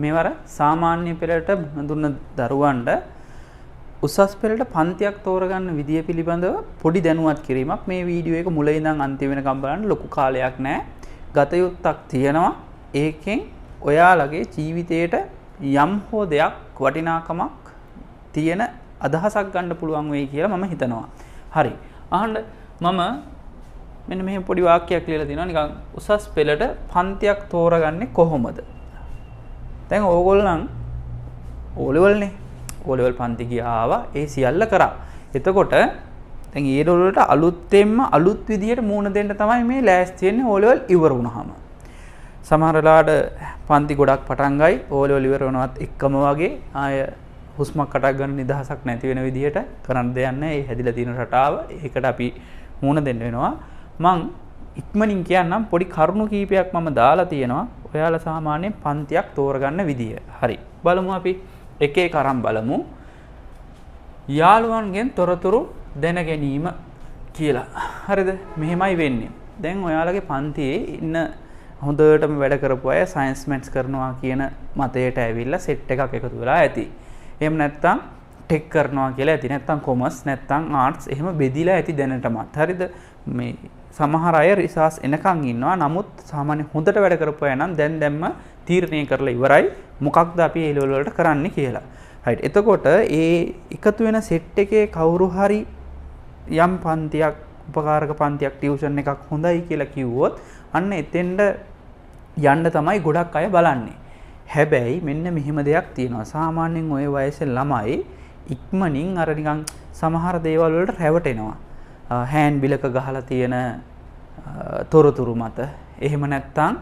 මේවර සාමාන්‍ය පෙළට දුන්න දරුවන්ට උසස් පෙළට පන්තියක් තෝරගන්න විදිය පිළිබඳව පොඩි දැනුවත් කිරීමක් මේ වීඩියෝ එක මුල ඉඳන් අන්තිම වෙනකම් බලන්න ලොකු කාලයක් නැහැ. ගත යුත්තක් තියෙනවා. ඒකෙන් ඔයාලගේ ජීවිතේට යම් හෝ දෙයක් වටිනාකමක් තියෙන අදහසක් ගන්න පුළුවන් වෙයි කියලා මම හිතනවා. හරි. අහන්න මම මෙන්න මෙහෙම පොඩි වාක්‍යයක් ලියලා තිනවා නිකන් උසස් පෙළට පන්තියක් තෝරගන්නේ කොහොමද? දැන් ඕගොල්ලන් ඕලෙවල්නේ. ඕලෙවල් පන්ති ගියාවා ඒ සියල්ල කරා. එතකොට දැන් ඒ වලට අලුත්ෙන්ම අලුත් විදියට මූණ දෙන්න තමයි මේ ලෑස්ති වෙන්නේ ඕලෙවල් ඉවර වුණාම. සමහර වෙලාවට පන්ති ගොඩක් පටන් ගයි ඕලෙවල් ඉවර වෙනවත් එක්කම වගේ ආය හුස්මක් අටක් ගන්න නිදහසක් නැති වෙන විදියට කරන්න දෙයක් නැහැ. ඒ හැදිලා තියෙන රටාව ඒකට අපි මූණ දෙන්න වෙනවා. මං ඉක්මනින් කියන්නම් පොඩි කරුණු කීපයක් මම දාලා තියෙනවා. ඔයාලා සාමාන්‍යයෙන් පන්තියක් තෝරගන්න විදිය. හරි. බලමු අපි එක එක අරන් බලමු. යාළුවන්ගෙන් තොරතුරු දැන ගැනීම කියලා. හරිද? මෙහෙමයි වෙන්නේ. දැන් ඔයාලගේ පන්තියේ ඉන්න හොඳටම වැඩ කරපු අය සයන්ස් මැත්ස් කරනවා කියන මතයට ඇවිල්ලා සෙට් එකක් එකතු වෙලා ඇති. එහෙම නැත්නම් ටෙක් කරනවා කියලා ඇති. නැත්නම් කොමර්ස් නැත්නම් ආර්ට්ස් එහෙම බෙදිලා ඇති දැනටමත්. හරිද? මේ සමහර අය රිසර්ච් එනකන් ඉන්නවා. නමුත් සාමාන්‍ය හොඳට වැඩ කරපු අය නම් දැන්ම තීරණය කරලා ඉවරයි මොකක්ද අපි ඒ ලෙවල් වලට කරන්න කියලා. right. එතකොට ඒ එකතු වෙන සෙට් එකේ කවුරු හරි යම් පන්තියක් උපකාරක පන්තියක් ටියුෂන් එකක් හොඳයි කියලා කිව්වොත් අන්න එතෙන්ද යන්න තමයි ගොඩක් අය බලන්නේ. හැබැයි මෙන්න මෙහෙම දෙයක් තියෙනවා. සාමාන්‍යයෙන් ওই වයසේ ළමයි ඉක්මනින් අර නිකන් සමහර දේවල් වලට රැවටෙනවා. හෑන්ඩ් බිලක ගහලා තියෙන තොරතුරු මත එහෙම නැත්නම්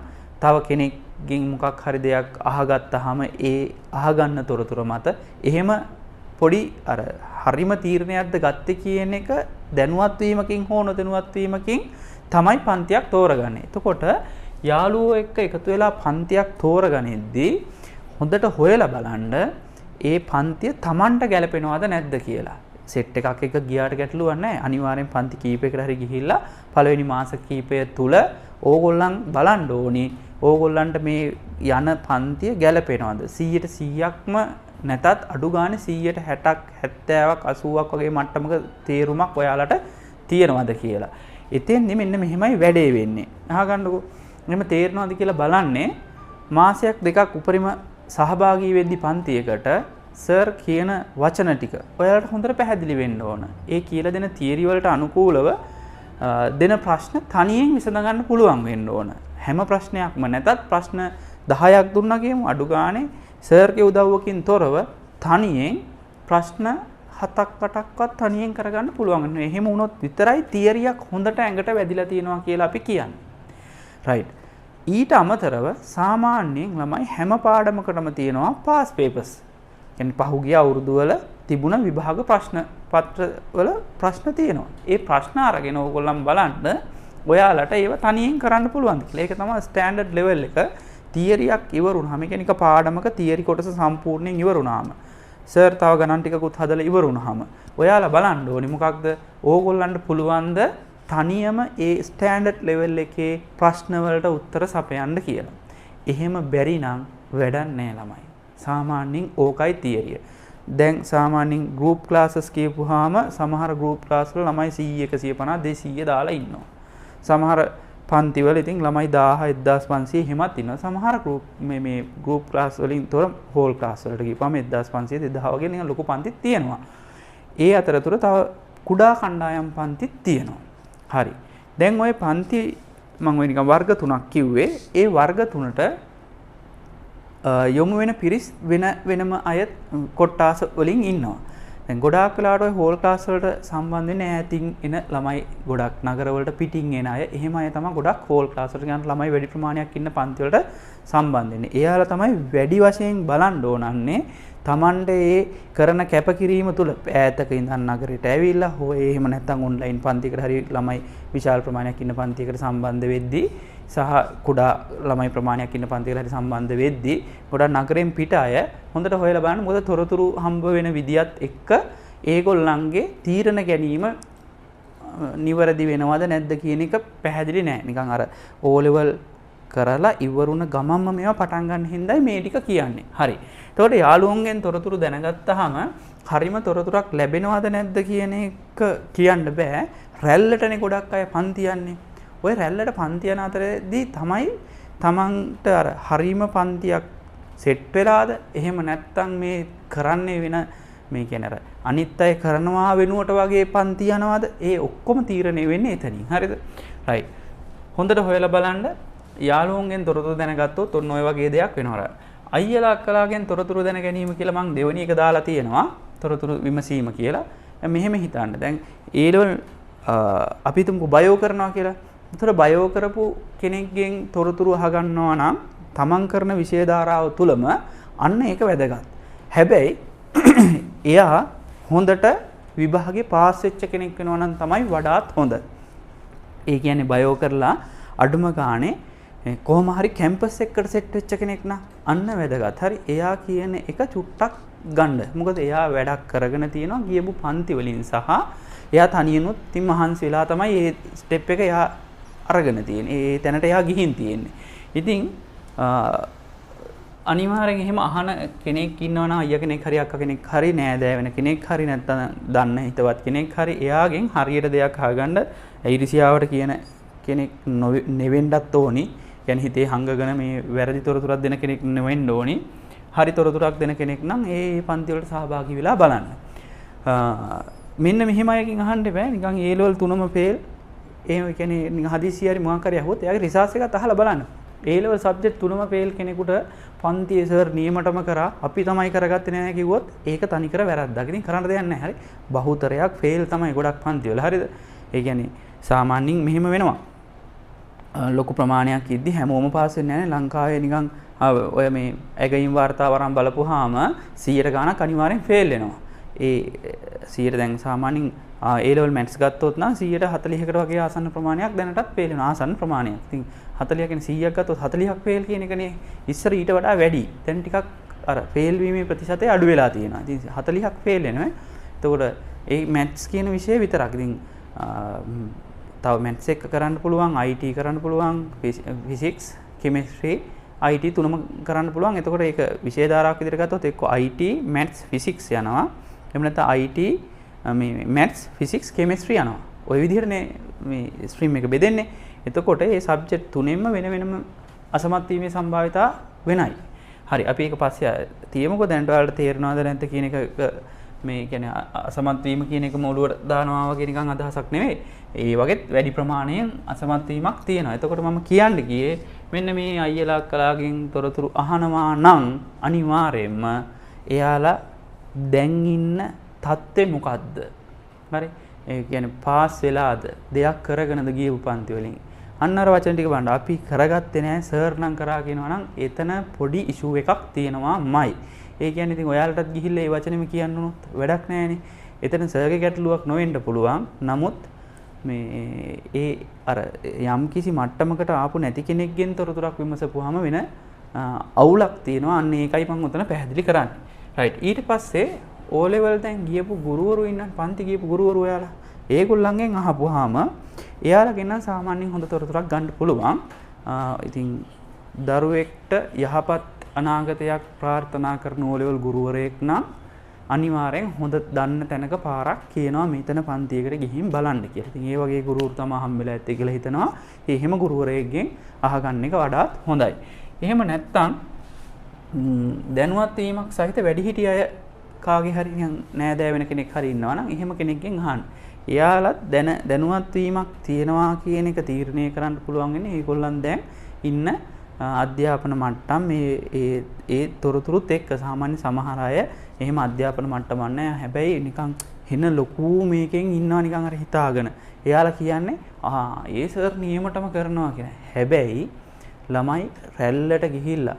තව කෙනෙක්ගෙන් මොකක් හරි දෙයක් අහගත්තාම ඒ අහගන්න තොරතුරු මත එහෙම පොඩි අර හරිම තීරණයක්ද ගත්තේ කියන එක දැනුවත් වීමකින් හෝ නොදැනුවත් වීමකින් තමයි පන්තියක් තෝරගන්නේ. එතකොට යාළුවෝ එක්ක එකතු වෙලා පන්තියක් තෝරගනිද්දී හොඳට හොයලා බලන්න ඒ පන්තිය Tamanට ගැලපෙනවද නැද්ද කියලා. සෙට් එකක් එක ගියාට ගැටලුවක් නැහැ. අනිවාර්යෙන් පන්ති කීපයකට හරි ගිහිල්ලා පළවෙනි මාස කීපය තුල ඕගොල්ලන් බලන්න ඕනි. ඕගොල්ලන්ට මේ යන පන්තිය ගැලපෙනවද? 100%ක්ම නැතත් අඩු ගානේ 160ක් 70ක් 80ක් වගේ මට්ටමක තේරුමක් ඔයාලට තියෙනවද කියලා. එතෙන්දි මෙන්න මෙහෙමයි වැඩේ වෙන්නේ. අහගන්නකෝ. මෙහෙම තේරෙනවද කියලා බලන්නේ මාසයක් දෙකක් උපරිම සහභාගී වෙද්දි පන්තියකට සර් කියන වචන ටික ඔයාලට හොඳට පැහැදිලි වෙන්න ඕන. ඒ කියලා දෙන තියරි වලට අනුකූලව දෙන ප්‍රශ්න තනියෙන් විසඳ ගන්න පුළුවන් වෙන්න ඕන. හැම ප්‍රශ්නයක්ම නැතත් ප්‍රශ්න 10ක් දුන්නා කියමු අඩු ගානේ සර්ගේ උදව්වකින් තොරව තනියෙන් ප්‍රශ්න 7ක් 8ක්වත් තනියෙන් කරගන්න පුළුවන් වෙනවා. එහෙම වුණොත් විතරයි තියරියක් හොඳට ඇඟට වැදිලා තියෙනවා කියලා අපි කියන්නේ. right. ඊට අමතරව සාමාන්‍යයෙන් ළමයි හැම පාඩමකටම තියෙනවා පාස් පේපර්ස්. කියන්නේ පහුගිය අවුරුදු වල තිබුණ විභාග ප්‍රශ්න පත්‍රවල ප්‍රශ්න තියෙනවා. ඒ ප්‍රශ්න අරගෙන ඕගොල්ලන් බලන්න ඔයාලට ඒව තනියෙන් කරන්න පුළුවන් කියලා. ඒක තමයි ස්ටෑන්ඩඩ් ලෙවල් එක. තියරියක් ඉවර වුණාම ඒ කියන්නේ එක පාඩමක තියරි කොටස සම්පූර්ණයෙන් ඉවර වුණාම සර් තව ගණන් ටිකකුත් හදලා ඉවර වුණාම ඔයාලා බලන්න ඕනේ මොකක්ද ඕගොල්ලන්ට පුළුවන් ද තනියම ඒ ස්ටෑන්ඩඩ් ලෙවල් එකේ ප්‍රශ්න වලට උත්තර සපයන්න කියලා. එහෙම බැරි නම් වැඩක් නෑ ළමයි. සාමාන්‍යයෙන් ඕකයි තියරිය. දැන් සාමාන්‍යයෙන් ගෲප් ක්ලාසස් කියපුවාම සමහර ගෲප් ක්ලාස් වල ළමයි 100 150 200 දාලා ඉන්නවා. සමහර පන්ති වල ඉතින් ළමයි 1000 1500 එහෙමත් ඉන්නවා. සමහර ගෲප් මේ ගෲප් ක්ලාස් වලින් තොර හෝල් ක්ලාස් වලට ගිහපුවාම 1500 2000 වගේ නිකන් ලොකු පන්තිත් තියෙනවා. ඒ අතරතුර තව කුඩා කණ්ඩායම් පන්තිත් තියෙනවා. හරි. දැන් ওই පන්ති මම ඔය නිකන් වර්ග තුනක් කිව්වේ. ඒ වර්ග තුනට යොමු වෙන පිරිස් වෙනම අය කොට්ටාස වලින් ඉන්නවා. දැන් ගොඩාක් වෙලාවට ඔය හෝල් ක්ලාස් වලට සම්බන්ධ වෙන්නේ ඈතින් එන ළමයි ගොඩක් නගර වලට පිටින් එන අය. එහෙම අය තමයි ගොඩක් හෝල් ක්ලාස් වලට යන ළමයි වැඩි ප්‍රමාණයක් ඉන්න පන්ති වලට සම්බන්ධ වෙන්නේ. එයාලා තමයි වැඩි වශයෙන් බලන්න ඕනන්නේ තමන්ට ඒ කරන කැපකිරීම තුළ ඈතක ඉඳන් නගරයට ඇවිල්ලා හෝ එහෙම නැත්නම් ඔන්ලයින් පන්තියකට හරි ළමයි විශාල ප්‍රමාණයක් ඉන්න පන්තියකට සම්බන්ධ වෙද්දී සහ කුඩා ළමයි ප්‍රමාණයක් ඉන්න පන්තියකට හරි සම්බන්ධ වෙද්දී ගොඩක් නගරෙන් පිට අය හොඳට හොයලා බලන්න මොකද තොරතුරු හම්බ වෙන විදියත් එක්ක ඒගොල්ලන්ගේ තීරණ ගැනීම නිවැරදි වෙනවද නැද්ද කියන එක පැහැදිලි නෑ. නිකන් අර O level කරලා ඉවරුණ ගමම්ම මේවා පටන් ගන්න හින්දායි මේ ටික කියන්නේ. හරි. එතකොට යාළුවන්ගෙන් තොරතුරු දැනගත්තාම හරිම තොරතුරක් ලැබෙනවද නැද්ද කියන එක කියන්න බෑ. රැල්ලටනේ ගොඩක් අය පන්ති යන්නේ. ওই රැල්ලට පන්ති යන අතරේදී තමයි තමන්ට අර හරිම පන්තියක් සෙට් වෙලාද එහෙම නැත්නම් මේ කරන්නේ වෙන මේ කියන්නේ අර අනිත් අය කරනවා වෙනුවට වගේ පන්ති යනවාද ඒ ඔක්කොම තීරණය වෙන්නේ එතනින්. හරිද? රයිට්. හොඳට හොයලා බලන්න යාළුවන්ගෙන් තොරතුරු දැනගත්තොත් ඔන්න ඔය වගේ දෙයක් වෙනවා. අයියලා අක්කලාගෙන් තොරතුරු දැන ගැනීම කියලා මම දෙවෙනි එක දාලා තියෙනවා. තොරතුරු විමසීම කියලා. මෙහෙම හිතන්න. දැන් ඒ ලෙවල් අපි තුමුකෝ බයෝ කරනවා කියලා. ඒතර බයෝ කරපු කෙනෙක්ගෙන් තොරතුරු අහගන්නවා නම් තමන් කරන විෂය ධාරාව තුලම අන්න ඒක වැදගත්. හැබැයි එයා හොඳට විභාගේ පාස් වෙච්ච කෙනෙක් වෙනවා නම් තමයි වඩාත් හොඳ. ඒ කියන්නේ බයෝ කරලා අඩුම ගානේ කොහොම හරි කැම්පස් එකකට සෙට් වෙච්ච කෙනෙක් නම් අන්න වැදගත්. හරි එයා කියන එක චුට්ටක් ගන්න. මොකද එයා වැඩක් කරගෙන තියෙනවා ගියපු පන්ති වලින් සහ එයා තනියනුත් ඉතින් මහන්සි වෙලා තමයි මේ ස්ටෙප් එක එයා අරගෙන තියෙන්නේ. ඒ තැනට එයා ගිහින් තියෙන්නේ. ඉතින් අනිවාර්යෙන් එහෙම අහන කෙනෙක් ඉන්නවනම් අයියා කෙනෙක් හරි අක්කා කෙනෙක් හරි නෑදෑ වෙන කෙනෙක් හරි නැත්නම් දන්න හිතවත් කෙනෙක් හරි එයාගෙන් හරියට දෙයක් අහගන්න ඊර්ෂියාවට කියන කෙනෙක් නෙවෙන්නත් ඕනි. කියන්නේ හිතේ හංගගෙන මේ වැරදි තොරතුරක් දෙන කෙනෙක් නෙවෙන්න ඕනි. හරි තොරතුරක් දෙන කෙනෙක් නම් ඒ පන්ති වලට සහභාගී වෙලා බලන්න. මෙන්න මෙහෙම අයකින් අහන්න බෑ. නිකන් ඒ ලෙවල් තුනම ෆේල්. එහෙම කියන්නේ නිකන් හදිසිය හරි මොකක් හරි අහුවොත් එයාගේ රිසර්ච් එකත් අහලා බලන්න. ඒ ලෙවල් සබ්ජෙක්ට් තුනම ෆේල් කෙනෙකුට පන්තියේ සර් නියමටම කරා අපි තමයි කරගත්තේ නැහැ කිව්වොත් ඒක තනිකර වැරද්දක්. ඉතින් කරන්න දෙයක් නැහැ. හරි. බහුතරයක් ෆේල් තමයි ගොඩක් පන්ති වල. හරිද? ඒ කියන්නේ සාමාන්‍යයෙන් මෙහෙම වෙනවා. ලොකු ප්‍රමාණයක් ඉද්දි හැමෝම පාස් වෙන්නේ නැහැ. ලංකාවේ නිකන් ඔය මේ ඇගීම් වාර්තාව වරන් බලපුවාම 100ට ගාණක් අනිවාර්යෙන් ෆේල් වෙනවා. ඒ 100ට දැන් සාමාන්‍යයෙන් A level maths ගත්තොත් නම් 140කට වගේ ආසන්න ප්‍රමාණයක් දැනටත් ෆේල් වෙනවා. ආසන්න ප්‍රමාණයක්. ඉතින් 40 කියන්නේ 100ක් ගත්තොත් 40ක් ෆේල් කියන එකනේ ඉස්සර ඊට වඩා වැඩි. දැන් ටිකක් අර ෆේල් වීමේ ප්‍රතිශතය අඩු වෙලා තියෙනවා. ඉතින් 40ක් ෆේල් වෙනවා. එතකොට ඒ maths කියන විෂය විතරක්. ඉතින් තව maths එක කරන්න පුළුවන්, IT කරන්න පුළුවන්, physics, chemistry, IT තුනම කරන්න පුළුවන්. එතකොට ඒක විෂය ධාරාවක් විදිහට ගත්තොත් එක්ක IT, maths, physics යනවා. එහෙම නැත්නම් IT මේ maths, physics, chemistry යනවා. ওই විදිහටනේ මේ ස්ට්‍රීම් එක බෙදෙන්නේ. එතකොට මේ සබ්ජෙක්ට් තුනෙන්ම වෙන වෙනම අසමත් වීමේ සම්භාවිතා වෙනයි. හරි අපි ඒක පස්සේ තියමුකෝ දැනට ඔයාලට තේරෙනවද නැද්ද කියන එක මේ කියන්නේ අසමත් වීම කියන එක මොළුවට දානවා වගේ නිකන් අදහසක් නෙවෙයි. ඒ වගේත් වැඩි ප්‍රමාණයෙන් අසමත් වීමක් තියෙනවා. එතකොට මම කියන්න ගියේ මෙන්න මේ අයියලා අක්කලාගෙන් තොරතුරු අහනවා නම් අනිවාර්යයෙන්ම එයාලා දැන් ඉන්න තත්ත්වය මොකද්ද? හරි. ඒ කියන්නේ පාස් වෙලාද දෙයක් කරගෙනද ගියපු පන්ති වලින්. අන්න අර වචන ටික බලන්න. අපි කරගත්තේ නැහැ සර් නම් කරා කියනවා නම් එතන පොඩි ඉෂුව එකක් තියෙනවාමයි. ඒ කියන්නේ ඉතින් ඔයාලටත් ගිහිල්ලා ඒ වචනේම කියන්න උනොත් වැඩක් නැහැනේ. එතන සර්ගේ ගැටලුවක් නොවෙන්න පුළුවන්. නමුත් මේ ඒ අර යම් කිසි මට්ටමකට ආපු නැති කෙනෙක්ගෙන් තොරතුරක් විමසපුවාම වෙන අවුලක් තියෙනවා. අන්න ඒකයි මම උතන පැහැදිලි කරන්නේ. රයිට්. ඊට පස්සේ O level දැන් ගියපු ගුරුවරු ඉන්න පන්ති ගියපු ගුරුවරු ඔයාලා ඒගොල්ලන්ගෙන් අහපුවාම එයාලගෙන් නම් සාමාන්‍යයෙන් හොඳ තොරතුරක් ගන්න පුළුවන්. ඉතින් දරුවෙක්ට යහපත් අනාගතයක් ප්‍රාර්ථනා කරන O level ගුරුවරයෙක් නම් අනිවාර්යෙන් හොඳ දන්න තැනක පාරක් කියනවා මෙතන පන්තියකට ගිහින් බලන්න කියලා. ඉතින් ඒ වගේ ගුරුවරු තමයි හම්බෙලා ඇත්තේ කියලා හිතනවා. ඒ හැම ගුරුවරයෙක්ගෙන් අහගන්න එක වඩාත් හොඳයි. එහෙම නැත්නම් දැනුවත් වීමක් සහිත වැඩිහිටි අය කාගේ හරි නෑදෑ වෙන කෙනෙක් හරි ඉන්නවා නම් එහෙම කෙනෙක්ගෙන් අහන්න. එයාලත් දැනුවත් වීමක් තියෙනවා කියන එක තීරණය කරන්න පුළුවන් වෙන්නේ ඒගොල්ලන් දැන් ඉන්න අධ්‍යාපන මට්ටම් ඒ තොරතුරුත් එක්ක. සාමාන්‍ය සමහර අය එහෙම අධ්‍යාපන මට්ටමක් නැහැ. හැබැයි නිකන් වෙන ලොකු මේකෙන් ඉන්නවා නිකන් අර හිතාගෙන. එයාලා කියන්නේ ඒ සර් නියමටම කරනවා කියලා. හැබැයි ළමයි රැල්ලට ගිහිල්ලා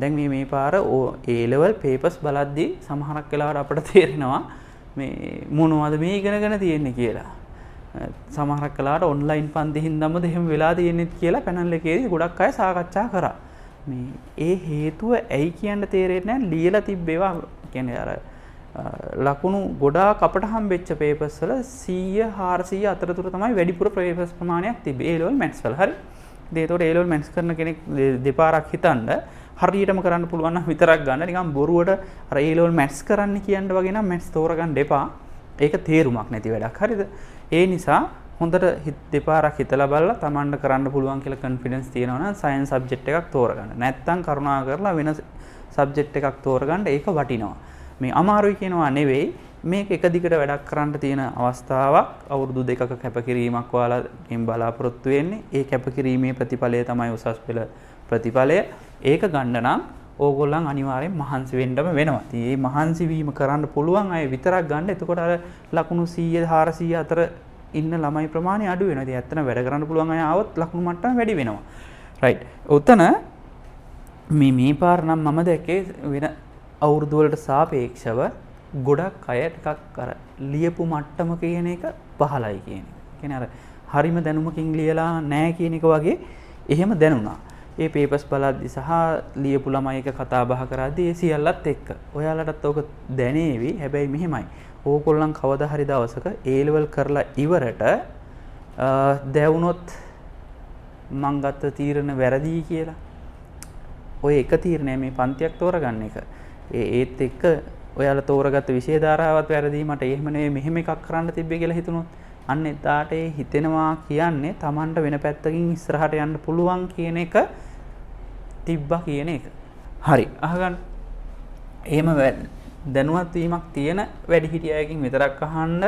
දැන් මේ පාර A level papers බලද්දී සමහරක් වෙලාවට අපිට තේරෙනවා මේ මොනවද මේ ඉගෙනගෙන තියෙන්නේ කියලා. සමහරක් වෙලාවට ඔන්ලයින් පන්ති හින්දාමද එහෙම වෙලා තියෙන්නේ කියලා පැනල් එකේදී ගොඩක් අය සාකච්ඡා කරා. මේ ඒ හේතුව ඇයි කියන්න තේරෙන්නේ නැහැ. ලියලා තිබ්බේවා කියන්නේ අර ලකුණු ගොඩාක් අපට හම්බෙච්ච papers වල 100 400 අතරතුර තමයි වැඩිපුර papers ප්‍රමාණයක් තිබ්බේ A level maths වල. හරි. ඉතින් ඒතකොට A level maths කරන කෙනෙක් දෙපාරක් හිතන්න හරියටම කරන්න පුළුවන් නම් විතරක් ගන්න. නිකන් බොරුවට අර A level maths කරන්න කියන්න වගේ නම් maths තෝරගන්න එපා. ඒක තේරුමක් නැති වැඩක්. හරිද? ඒ නිසා හොඳට දෙපාරක් හිතලා බලලා Tamanට කරන්න පුළුවන් කියලා confidence තියෙනවා නම් science subject එකක් තෝරගන්න. නැත්තම් කරුණා කරලා වෙන subject එකක් තෝරගන්න. ඒක වටිනවා. මේ අමාරුයි කියනවා නෙවෙයි. මේක එක දිගට වැඩක් කරන්න තියෙන අවස්ථාවක්. අවුරුදු 2ක කැපකිරීමක් ඔයාලගෙන් බලාපොරොත්තු වෙන්නේ. ඒ කැපකිරීමේ ප්‍රතිඵලය තමයි උසස් පෙළ ප්‍රතිඵලය. ඒක ගන්න නම් ඕගොල්ලන් අනිවාර්යෙන් මහන්සි වෙන්නම වෙනවා. ඉතින් මේ මහන්සි වීම කරන්න පුළුවන් අය විතරක් ගන්න. එතකොට අර ලකුණු 100 400 අතර ඉන්න ළමයි ප්‍රමාණය අඩු වෙනවා. ඉතින් ඇත්තට වැඩ කරන්න පුළුවන් අය ආවොත් ලකුණු මට්ටම වැඩි වෙනවා. රයිට්. උතන මේ පාර නම් මම දැක්කේ වෙන අවුරුදු වලට සාපේක්ෂව ගොඩක් අය ටිකක් අර ලියපු මට්ටම කියන එක පහළයි කියන එක. කියන්නේ අර හරිම දැනුමකින් ලියලා නැහැ කියන එක වගේ එහෙම දැනුණා. ඒ පේපර්ස් බලද්දි සහ ලියපු ළමයි එක කතා බහ කරද්දි ඒ සියල්ලත් එක්ක ඔයාලටත් ඕක දැනේවි. හැබැයි මෙහෙමයි. ඕගොල්ලන් කවදා හරි දවසක A level කරලා ඉවරට දැවුනොත් මං ගත්ත තීරණ වැරදි කියලා. ඔය එක තීරණය මේ පන්තියක් තෝරගන්න එක. ඒත් එක්ක ඔයාලා තෝරගත්ත විෂය ධාරාවත් වැරදි මට එහෙම නෙවෙයි මෙහෙම එකක් කරන්න තිබ්බේ කියලා හිතුනොත් අන්න එදාට ඒ හිතෙනවා කියන්නේ Tamanට වෙන පැත්තකින් ඉස්සරහට යන්න පුළුවන් කියන එක තිබ්බා කියන එක. හරි අහගන්න. එහෙම දැනුවත් වීමක් තියෙන වැඩිහිටිය අයකින් විතරක් අහන්න.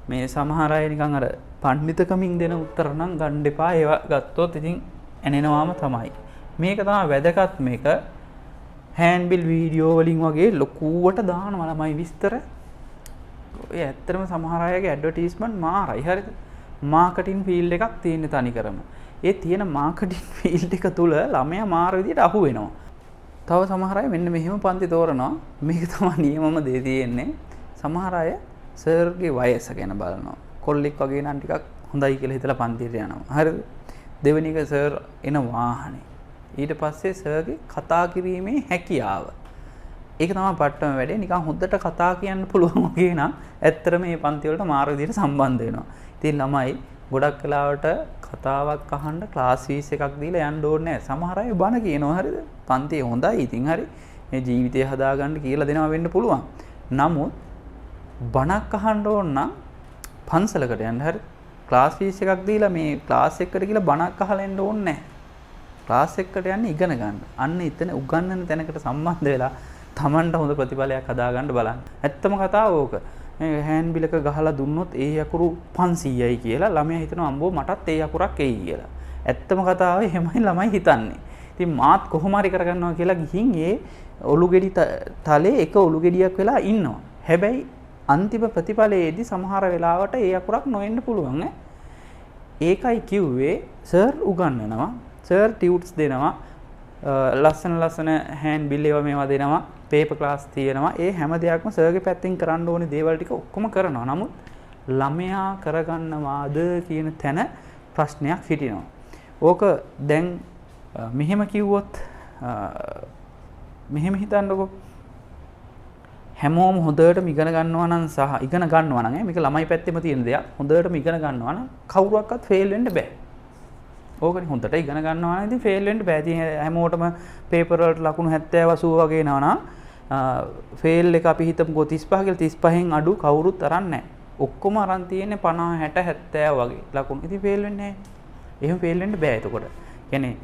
මේ සමහර අය නිකන් අර පඬිතුකමින් දෙන උත්තර නම් ගන්න එපා. ඒවා ගත්තොත් ඉතින් ඇනෙනවාම තමයි. මේක තමයි වැදගත් මේක. හෑන්ඩ්බිල් වීඩියෝ වලින් වගේ ලොකුවට දානවා ළමයි විස්තර. ඔය ඇත්තටම සමහර අයගේ ඇඩ්වර්ටයිස්මන්ට් මාරයි. හරිද? මාකටිං ෆීල්ඩ් එකක් තියෙන තනිකරම. ඒ තියෙන මාකටිං ෆීල්ඩ් එක තුල ළමයා මාර විදියට අහු වෙනවා. තව සමහර අය මෙන්න මෙහෙම පන්ති තෝරනවා. මේක තමයි නියමම දේ තියෙන්නේ. සමහර අය සර්ගේ වයස ගැන බලනවා. කොල්ලෙක් වගේ නම් ටිකක් හොඳයි කියලා හිතලා පන්තියට යනවා. හරිද? දෙවෙනි එක සර් එන වාහනේ. ඊට පස්සේ සර්ගේ කතා කිරීමේ හැකියාව. ඒක තමයි පට්ටම වැඩේ. නිකන් හොද්දට කතා කියන්න පුළුවන් වගේ නම් ඇත්තටම මේ පන්ති වලට මාර විදියට සම්බන්ධ වෙනවා. ඉතින් ළමයි ගොඩක් වෙලාවට කතාවක් අහන්න ක්ලාස් ෆීස් එකක් දීලා යන්න ඕනේ නැහැ. සමහර අය බන කියනවා හරිද? පන්තිය හොඳයි. ඉතින් හරි. මේ ජීවිතය හදාගන්න කියලා දෙනවා වෙන්න පුළුවන්. නමුත් බණක් අහන්න ඕන නම් පන්සලකට යන්න හරි. ක්ලාස් ෆීස් එකක් දීලා මේ ක්ලාස් එකකට කියලා බණක් අහලා එන්න ඕනේ නැහැ. ක්ලාස් එකකට යන්නේ ඉගෙන ගන්න. අන්න එතන උගන්වන තැනකට සම්බන්ධ වෙලා Tamanට හොඳ ප්‍රතිඵලයක් හදාගන්න බලන්න. ඇත්තම කතාව ඕක. මේ හෑන්ඩ් බිලක ගහලා දුන්නොත් ඒ යකුරු 500යි කියලා ළමයා හිතනවා අම්බෝ මටත් ඒ යකුරක් එයි කියලා. ඇත්තම කතාව එහෙමයි ළමයි හිතන්නේ. ඉතින් මාත් කොහොම හරි කරගන්නවා කියලා ගිහින් ඒ ඔලු ගෙඩි තලේ එක ඔලු ගෙඩියක් වෙලා ඉන්නවා. හැබැයි අන්තිම ප්‍රතිඵලයේදී සමහර වෙලාවට ඒ යකුරක් නොවෙන්න පුළුවන් ඈ. ඒකයි කිව්වේ සර් උගන්වනවා. සර් ටියුට්ස් දෙනවා. ලස්සන හෑන්ඩ් බිල් ඒවා මේවා දෙනවා. පේපර් ක්ලාස් තියෙනවා. ඒ හැම දෙයක්ම සර්ගේ පැත්තෙන් කරන්න ඕනේ දේවල් ටික ඔක්කොම කරනවා. නමුත් ළමයා කරගන්නවාද කියන තැන ප්‍රශ්නයක් හිටිනවා. ඕක දැන් මෙහෙම කිව්වොත් මෙහෙම හිතන්නකෝ. හැමෝම හොඳටම ඉගෙන ගන්නවා නම් සහ ඉගෙන ගන්නවා නම් මේක ළමයි පැත්තෙම තියෙන දෙයක්. හොඳටම ඉගෙන ගන්නවා නම් කවුරුවක්වත් ෆේල් වෙන්න බෑ. ඕකනේ හොඳට ඉගෙන ගන්නවා නම් ඉතින් ෆේල් වෙන්න බෑ. ඉතින් හැමෝටම පේපර් වලට ලකුණු 70 80 වගේ එනවා නම් ෆේල් එක අපි හිතමුකෝ 35 කියලා 35න් අඩු කවුරුත් අරන් නැහැ. ඔක්කොම අරන් තියෙන්නේ 50 60 70 වගේ ලකුණු. ඉතින් ෆේල් වෙන්නේ නැහැ. එහෙම ෆේල් වෙන්න බෑ එතකොට. කියන්නේ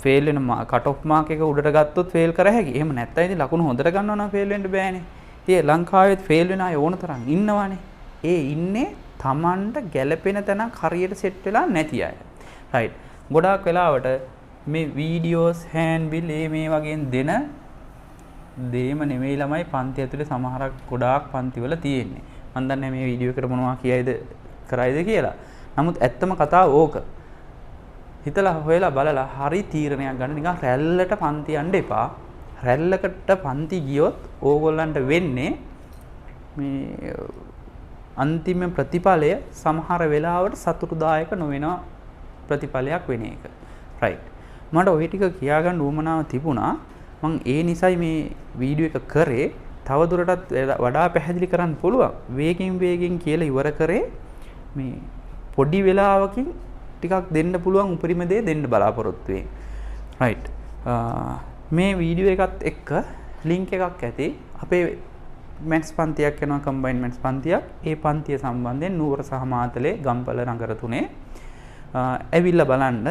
ෆේල් වෙන කට් ඔෆ් මාක් එක උඩට ගත්තොත් ෆේල් කර හැකි. එහෙම නැත්නම් ඉතින් ලකුණු හොඳට ගන්නවා නම් ෆේල් වෙන්න බෑනේ. ඉතින් ලංකාවේත් ෆේල් වෙන අය ඕන තරම් ඉන්නවානේ. ඒ ඉන්නේ Tamanට ගැළපෙන තැනක් හරියට සෙට් වෙලා නැති අය. රයිට්. ගොඩාක් වෙලාවට මේ වීඩියෝස් හෑන්ඩ් බිල් මේ වගේ දෙන දේම නෙමෙයි ළමයි පන්ති ඇතුලේ සමහරක් ගොඩාක් පන්තිවල තියෙන්නේ. මම දන්නේ මේ වීඩියෝ එකට මොනවා කියයිද කරයිද කියලා. නමුත් ඇත්තම කතාව ඕක. හිතලා හොයලා බලලා හරි තීරණයක් ගන්න. නිකන් රැල්ලට පන්ති යන්න එපා. රැල්ලකට පන්ති ගියොත් ඕගොල්ලන්ට වෙන්නේ මේ අන්තිම ප්‍රතිඵලය සමහර වෙලාවට සතුටුදායක නොවෙනවා ප්‍රතිඵලයක් වෙන එක. රයිට්. මට ওই ටික කියාගන්න උවමනාව තිබුණා. මම ඒ නිසයි මේ වීඩියෝ එක කරේ. තව දුරටත් වඩා පැහැදිලි කරන්න පුළුවන්. වේගෙන් කියලා ඉවර කරේ මේ පොඩි වෙලාවකින් ටිකක් දෙන්න පුළුවන් උපරිම දේ දෙන්න බලාපොරොත්තු වෙන්නේ. right. මේ වීඩියෝ එකත් එක්ක link එකක් ඇති. අපේ මැත්ස් පන්තියක් යනවා කම්බයින්ඩ් මැත්ස් පන්තියක්. ඒ පන්තිය සම්බන්ධයෙන් නුවර සහ මාතලේ ගම්පල නගර තුනේ ඇවිල්ලා බලන්න.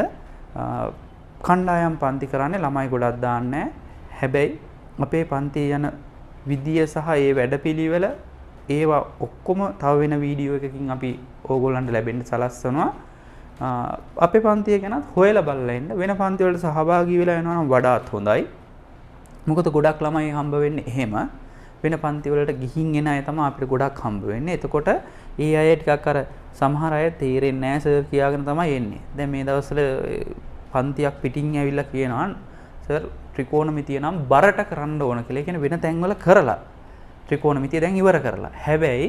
කණ්ඩායම් පන්ති කරන්නේ ළමයි ගොඩක් දාන්නේ. හැබැයි අපේ පන්තියේ යන විදිය සහ ඒ වැඩපිළිවෙල ඒවා ඔක්කොම තව වෙන වීඩියෝ එකකින් අපි ඕගොල්ලන්ට ලැබෙන්න සලස්වනවා. අපේ පන්තිය ගැනත් හොයලා බලලා ඉන්න. වෙන පන්ති වලට සහභාගී වෙලා යනවා නම් වඩාත් හොඳයි. මොකද ගොඩක් ළමයි හම්බ වෙන්නේ එහෙම. වෙන පන්ති වලට ගිහින් එන අය තමයි අපිට ගොඩක් හම්බ වෙන්නේ. එතකොට ඒ අය ටිකක් අර සමහර අය තේරෙන්නේ නැහැ සර් කියාගෙන තමයි එන්නේ. දැන් මේ දවස්වල පන්තියක් පිටින් ඇවිල්ලා කියනවා සර් ත්‍රිකෝණමිතිය නම් බරට කරන්න ඕන කියලා. ඒ කියන්නේ වෙන තැන්වල කරලා ත්‍රිකෝණමිතිය දැන් ඉවර කරලා. හැබැයි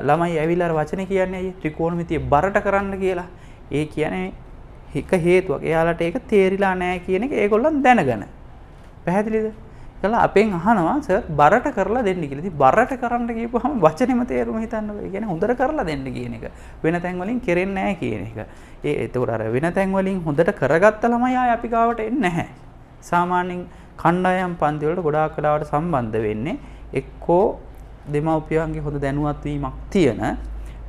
ළමයි ඇවිල්ලා අර වචනේ කියන්නේ අයියේ ත්‍රිකෝණමිතිය බරට කරන්න කියලා. ඒ කියන්නේ එක හේතුවක්. එයාලට ඒක තේරිලා නැහැ කියන එක ඒගොල්ලන් දැනගෙන. පැහැදිලිද? ඒකලා අපෙන් අහනවා සර් බරට කරලා දෙන්න කියලා. ඉතින් බරට කරන්න කියපුවාම වචනේම තේරුම හිතන්න බෑ. ඒ කියන්නේ හොඳට කරලා දෙන්න කියන එක. වෙන තැන් වලින් කෙරෙන්නේ නැහැ කියන එක. ඒතකොට අර වෙන තැන් වලින් හොඳට කරගත්ත ළමයි ආය අපි ගාවට එන්නේ නැහැ. සාමාන්‍යයෙන් කණ්ඩායම් පන්ති වලට ගොඩාක් වෙලාවට සම්බන්ධ වෙන්නේ එක්කෝ දෙමව්පියන්ගේ හොඳ දැනුවත් වීමක් තියෙන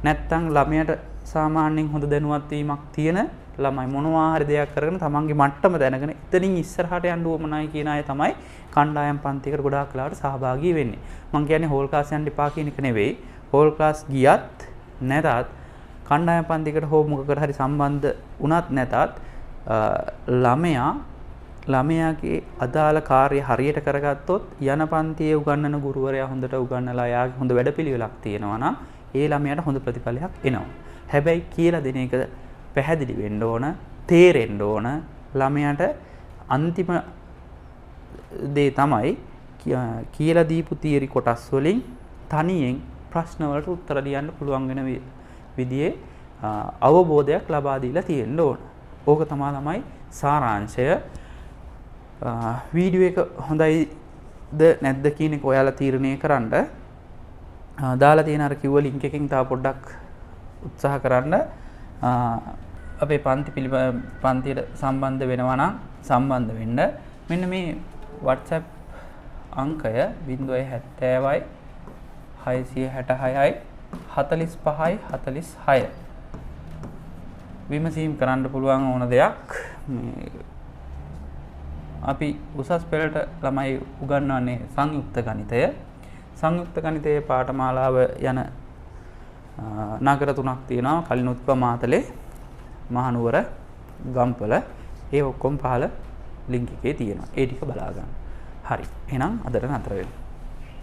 නැත්නම් ළමයට සාමාන්‍යයෙන් හොඳ දැනුවත් වීමක් තියෙන ළමයි මොනවා හරි දෙයක් කරගෙන තමන්ගේ මට්ටම දැනගෙන එතනින් ඉස්සරහට යන්න උවමනයි කියන අය තමයි කණ්ඩායම් පන්තියකට ගොඩාක් වෙලාවට සහභාගී වෙන්නේ. මම කියන්නේ හෝල් ක්ලාස් යන්න එපා කියන එක නෙවෙයි. හෝල් ක්ලාස් ගියත් නැතත් කණ්ඩායම් පන්තියකට හෝ මොකකට හරි සම්බන්ධ වුණත් නැතත් ළමයාගේ අදාළ කාර්ය හරියට කරගත්තොත් යන පන්තියේ උගන්වන ගුරුවරයා හොඳට උගන්වලා යාගේ හොඳ වැඩපිළිවෙලක් තියෙනවා නම් ඒ ළමයාට හොඳ ප්‍රතිඵලයක් එනවා. හැබැයි කියලා දෙන එක පැහැදිලි වෙන්න ඕන, තේරෙන්න ඕන. ළමයාට අන්තිම දේ තමයි කියලා දීපු තියරි කොටස් වලින් තනියෙන් ප්‍රශ්න වලට උත්තර ලියන්න පුළුවන් වෙන විදිහේ අවබෝධයක් ලබා දීලා තියෙන්න ඕන. ඕක තමයි සාරාංශය. වීඩියෝ එක හොඳයිද නැද්ද කියන එක ඔයාලා තීරණය කරන්න. දාලා තියෙන අර කිව්ව link එකකින් තව පොඩ්ඩක් උත්සාහ කරන්න. අපේ පන්තියට සම්බන්ධ වෙනවා නම් සම්බන්ධ වෙන්න. මෙන්න මේ WhatsApp අංකය 070යි 666යි 45යි 46. විමසීම් කරන්න පුළුවන් ඕන දෙයක්. අපි උසස් පෙළට ළමයි උගන්වන්නේ සංයුක්ත ගණිතය. සංයුක්ත ගණිතයේ පාඨමාලාව යන නගර තුනක් තියෙනවා. කලිනුත්ප මාතලේ, මහනුවර, ගම්පල. ඒ ඔක්කොම පහළ link එකේ තියෙනවා. ඒ ටික බලා ගන්න. හරි. එහෙනම් අදට නතර වෙමු.